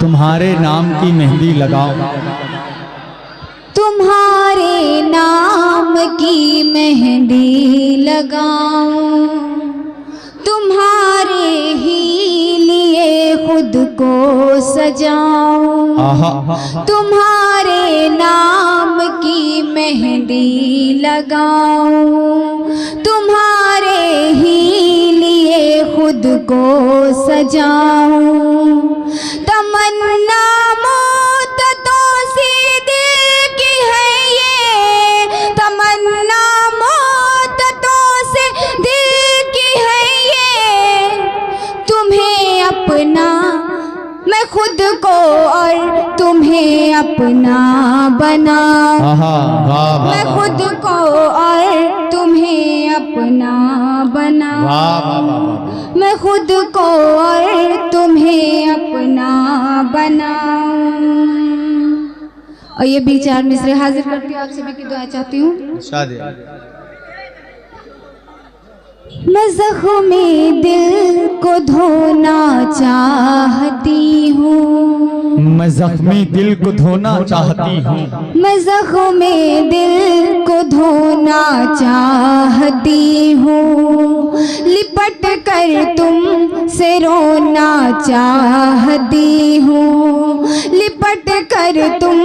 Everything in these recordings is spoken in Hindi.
तुम्हारे नाम की मेहंदी लगाऊं, तुम्हारे नाम की मेहंदी लगाऊं, तुम्हारे ही लिए खुद को सजाऊं, तुम्हारे नाम की मेहंदी लगाऊं, तुम्हारे ही लिए खुद को सजाऊं। तमन्ना मुद्दतों से दिल की है ये, तमन्ना मुद्दतों से दिल की है ये, तुम्हें अपना मैं खुद को और तुम्हें अपना बनाऊं, मैं खुद को और तुम्हें अपना बनाऊं, मैं खुद को और तुम्हें अपना बनाऊं। और ये भी चार मिसरे हाजिर करती हूँ, आप सभी की दुआ चाहती हूँ। मैं ज़ख्मे दिल को धोना चाहती हूँ, मैं जख्मी दिल को धोना चाहती हूँ, मैं ज़ख्मे दिल को धोना चाहती हूँ, लिपट कर तुम से रोना चाहती हूँ, लिपट कर तुम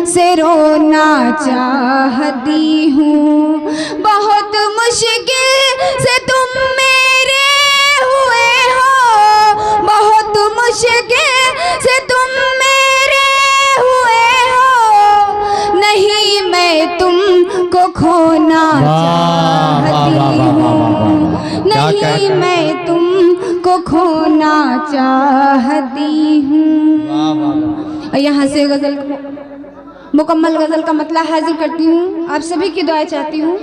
से रोना चाहती हूँ। बहुत मुश्किल से तुम मेरे हुए हो, बहुत मुश्किल से तुम मेरे हुए हो, नहीं मैं तुमको खोना चाहती हूँ, नहीं मैं तुमको खोना चाहती हूँ। और यहाँ से गज़ल मुकम्मल गज़ल का मतलब हाजिर करती हूँ, आप सभी की दुआ चाहती हूँ।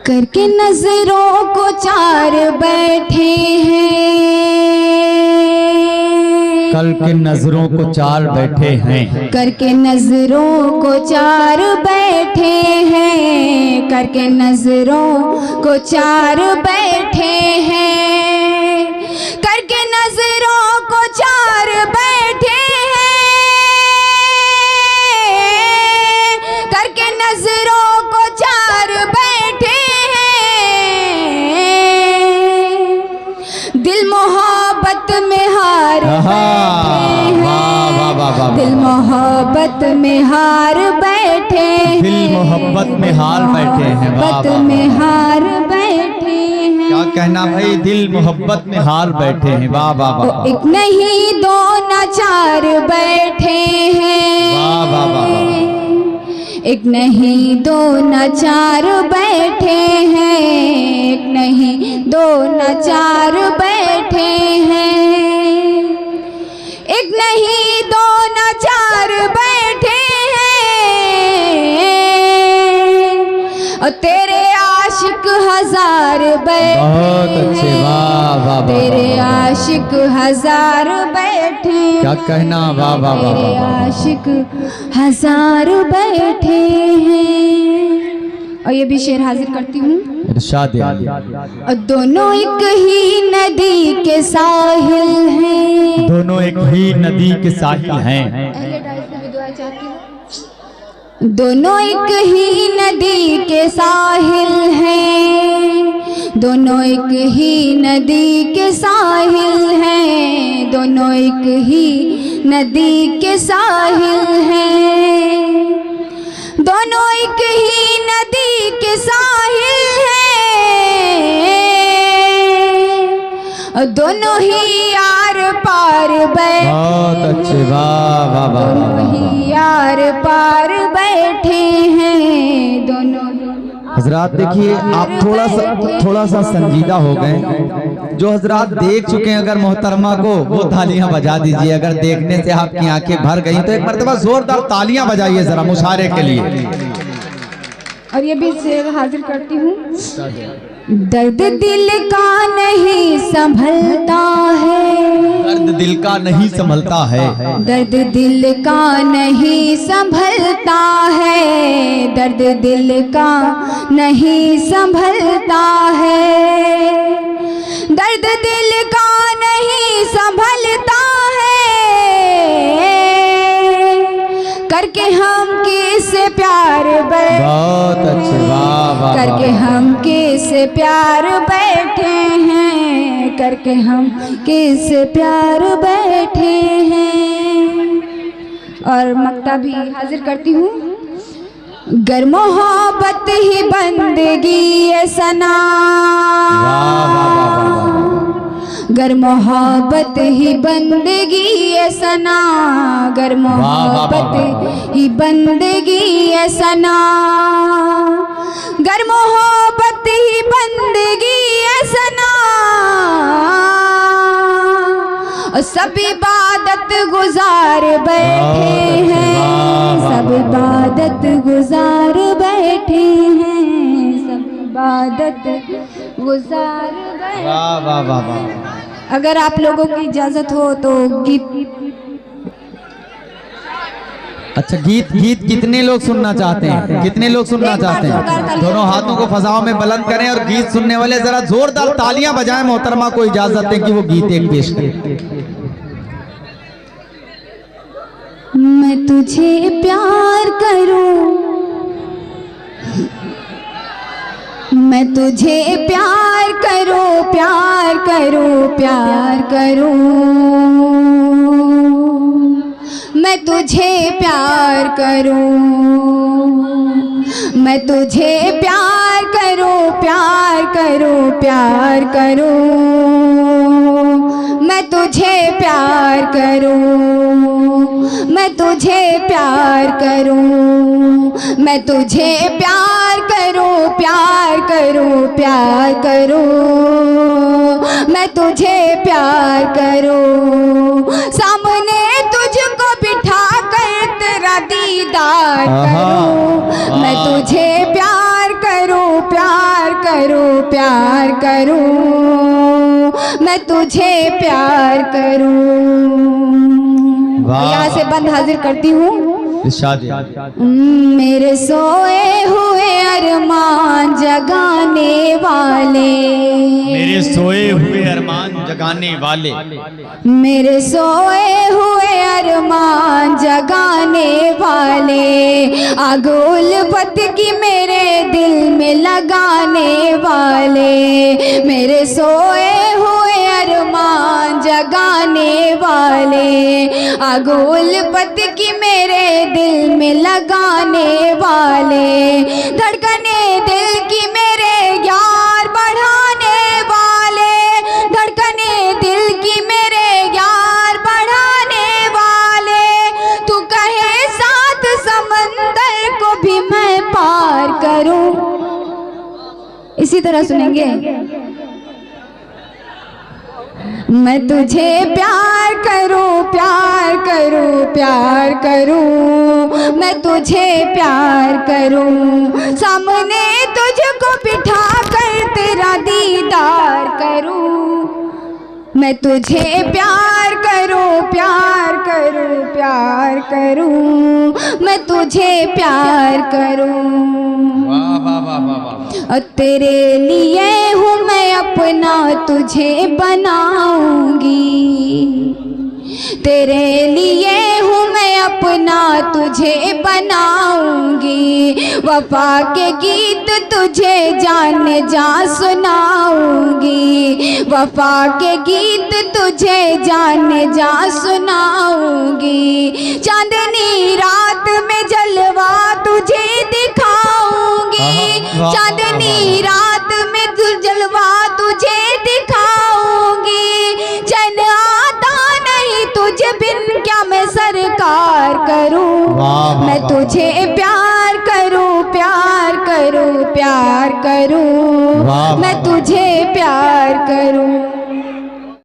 करके नजरों को चार बैठे हैं, कल के नजरों को चार बैठे हैं, करके नजरों को चार बैठे हैं, करके नजरों को चार बैठे हैं, करके नजरों को चार बैठे हैं, करके नजरों को चार बैठे हैं, दिल मोहब्बत में हार बैठे हैं, दिल मोहब्बत में हार बैठे हैं, दिल मोहब्बत में हार बैठे हैं, मोहब्बत में हार बैठे हैं। क्या कहना भाई, दिल मोहब्बत में हार बैठे हैं। वाह वाह वाह, एक नहीं दो न चार बैठे हैं, वाह वाह वाह, एक नहीं दो न चार बैठे हैं, एक नहीं दो न चार बैठे हैं, एक नहीं दो न चार बैठे हैं, और तेरे आशिक हजार बैठे बहुत अच्छे, वाह वाह वाह, तेरे आशिक हजार बैठे, क्या कहना, वाह वाह वाह, तेरे आशिक हजार बैठे हैं। और ये भी शेर हाजिर करती हूँ। इरशाद और दोनों एक ही नदी के साहिल हैं, दोनों एक ही नदी के साहिल हैं, दोनों एक ही नदी के साहिल हैं, दोनों एक ही नदी के साहिल हैं, दोनों एक ही नदी के साहिल हैं, दोनों एक ही नदी के साहिल हैं, और दोनों ही यार पार बैठे, बहुत अच्छे, वाह वाह वाह, दोनों ही यार पार बैठे हैं, दोनों। हजरात देखिए, आप थोड़ा सा संजीदा हो गए। जो हजरात देख चुके हैं अगर मोहतरमा को, वो तालियां बजा दीजिए। अगर देखने से आपकी आंखें भर गई तो एक मर्तबा जोरदार तालियां बजाइए जरा मुशारे के लिए। और ये भी शेर हाजिर करती हूँ। दर्द दिल का नहीं संभलता है, दर्द दिल का नहीं संभलता है, दर्द दिल का नहीं संभलता है, दर्द दिल का नहीं संभलता है, दर्द दिल का नहीं संभलता है, करके हम किससे प्यार बहुत अच्छे, वाह वाह करके हम किससे प्यार बैठे हैं, करके हम किससे प्यार बैठे हैं। और मक्ता भी हाजिर करती हूँ। गर मोहब्बत ही बंदगी है सना, गर मोहब्बत ही बंदगी है सना, गर मोहब्बत ही बंदगी है सना, गर मोहब्बत ही बंदगी है सना। सब इबादत गुजार बैठे हैं, सब इबादत गुजार बैठे हैं, सब इबादत गुजार बैठे। वाह वाह वाह वाह। अगर आप लोगों की इजाजत हो तो गीत। अच्छा, गीत कितने लोग सुनना चाहते हैं? कितने लोग सुनना चाहते हैं? दोनों हाथों को फजाओं में बुलंद करें और गीत सुनने वाले जरा जोरदार तालियां बजाएं। मोहतरमा को इजाजत दें कि वो गीत एक पेश करें। मैं तुझे प्यार करूं, मैं तुझे प्यार करूं, प्यार करूं, प्यार करूं, मैं तुझे प्यार करूं, मैं तुझे प्यार करूं, प्यार करूं, प्यार करूं, मैं तुझे प्यार करूं, मैं तुझे प्यार करूं, मैं तुझे प्यार करूं, प्यार करूं, प्यार करूं, मैं तुझे प्यार करूं, सामने तुझको बिठा कर तेरा दीदार करूं, मैं तुझे प्यार करूं, प्यार करूं, प्यार करूं, मैं तुझे प्यार करूं। यहाँ से बंद हाजिर करती हूँ। मेरे सोए हुए अरमान जगाने वाले, मेरे सोए हुए अरमान जगाने वाले, मेरे सोए हुए अरमान जगाने वाले, आग उल्फत की मेरे दिल में लगाने वाले, मेरे सोए हुए अरमान जगाने वाले, आग उल्फत की मेरे दिल में लगाने वाले, धड़कने दिल की मेरे यार बढ़ाने वाले, धड़कने दिल की मेरे यार बढ़ाने वाले, तू कहे साथ समंदर को भी मैं पार करूं। इसी तरह सुनेंगे। मैं तुझे प्यार करूं, प्यार करूं, प्यार करूं, मैं तुझे प्यार करूं, सामने तुझको बिठा कर तेरा दीदार करूं, मैं तुझे प्यार करूं, प्यार करूं, प्यार करूं, मैं तुझे प्यार करूं। वाह वाह वाह वाह। और तेरे लिए हूँ मैं अपना तुझे बनाऊंगी, तेरे लिए हूँ मैं अपना तुझे बनाऊंगी, वफा के गीत तुझे जान जा सुनाऊंगी, वफा के गीत तुझे जान जा सुनाऊंगी, चांदनी रात में जलवा तुझे दिखाऊंगी, चांदनी रात में जलवा तुझे दिखाऊंगी, चैन आता नहीं तुझे बिन क्या मैं सरकार करूं, मैं तुझे प्यार करूं, प्यार करूं, प्यार करूं, मैं तुझे प्यार करूं।